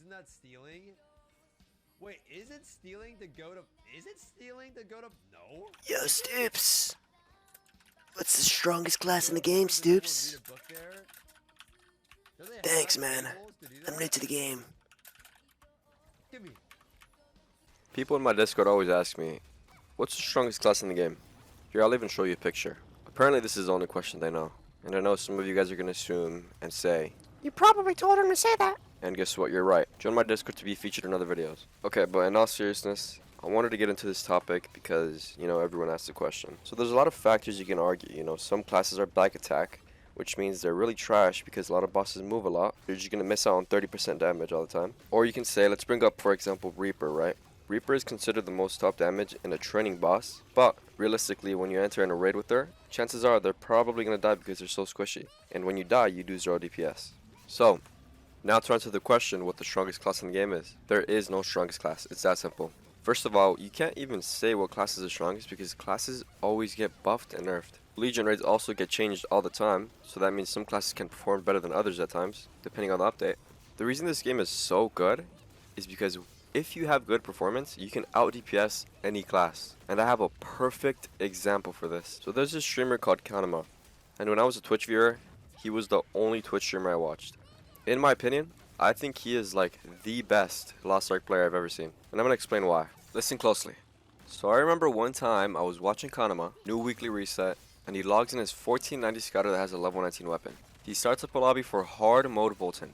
isn't that stealing? Wait, is it stealing to go to... Is it stealing to go to... No? Yo, Is it? Stoops. What's the strongest class in the Yo, game, does anyone Stoops? read a book there? Do they Thanks, have man. tables to do I'm that? new to the game. Give me. People in my Discord always ask me, what's the strongest class in the game? Here, I'll even show you a picture. Apparently this is the only question they know. And I know some of you guys are going to assume and say, You probably told him to say that. and guess what, you're right. Join my Discord to be featured in other videos. Okay, but in all seriousness, I wanted to get into this topic because, everyone asked the question. So there's a lot of factors you can argue. Some classes are back attack, which means they're really trash because a lot of bosses move a lot. You're just going to miss out on 30% damage all the time. Or you can say, let's bring up, for example, Reaper, right? Reaper is considered the most top damage in a training boss, but realistically, when you enter in a raid with her, chances are they're probably going to die because they're so squishy. And when you die, you do 0 DPS. So, now to answer the question what the strongest class in the game is. There is no strongest class, it's that simple. First of all, you can't even say what class is the strongest because classes always get buffed and nerfed. Legion raids also get changed all the time, so that means some classes can perform better than others at times, depending on the update. The reason this game is so good is because if you have good performance, you can out DPS any class. And I have a perfect example for this. So there's this streamer called KANIMA, and when I was a Twitch viewer, he was the only Twitch streamer I watched. In my opinion, I think he is like the best Lost Ark player I've ever seen. And I'm going to explain why. Listen closely. So I remember one time I was watching KANIMA, new weekly reset, and he logs in his 1490 scouter that has a level 19 weapon. He starts up a lobby for hard mode Volton.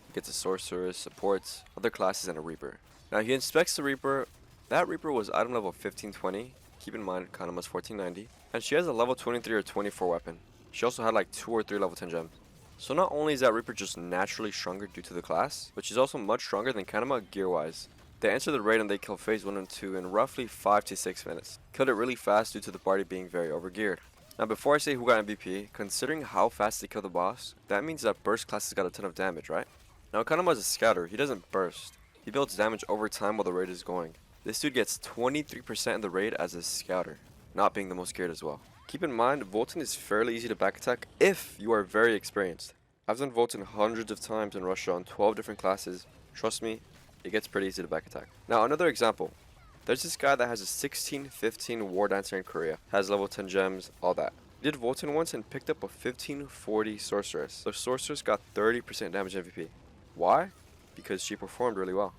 He gets a sorceress, supports, other classes, and a Reaper. Now he inspects the Reaper. That Reaper was item level 1520. Keep in mind KANIMA's 1490. And she has a level 23 or 24 weapon. She also had like 2 or 3 level 10 gems. So not only is that Reaper just naturally stronger due to the class, but she's also much stronger than KANIMA gear-wise. They enter the raid and they kill phase 1 and 2 in roughly 5 to 6 minutes. Killed it really fast due to the party being very overgeared. Now before I say who got MVP, considering how fast they kill the boss, that means that burst classes got a ton of damage, right? Now KANIMA is a scouter, he doesn't burst. He builds damage over time while the raid is going. This dude gets 23% in the raid as a scouter, not being the most geared as well. Keep in mind, Volton is fairly easy to back attack if you are very experienced. I've done Volton hundreds of times in Russia on 12 different classes. Trust me, it gets pretty easy to back attack. Now another example. There's this guy that has a 1615 War Dancer in Korea. Has level 10 gems, all that. Did Volton once and picked up a 1540 Sorceress. The Sorceress got 30% damage MVP. Why? Because she performed really well.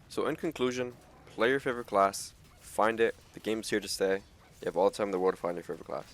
So in conclusion, play your favorite class, find it, the game's here to stay. You have all the time in the world to find your favorite class.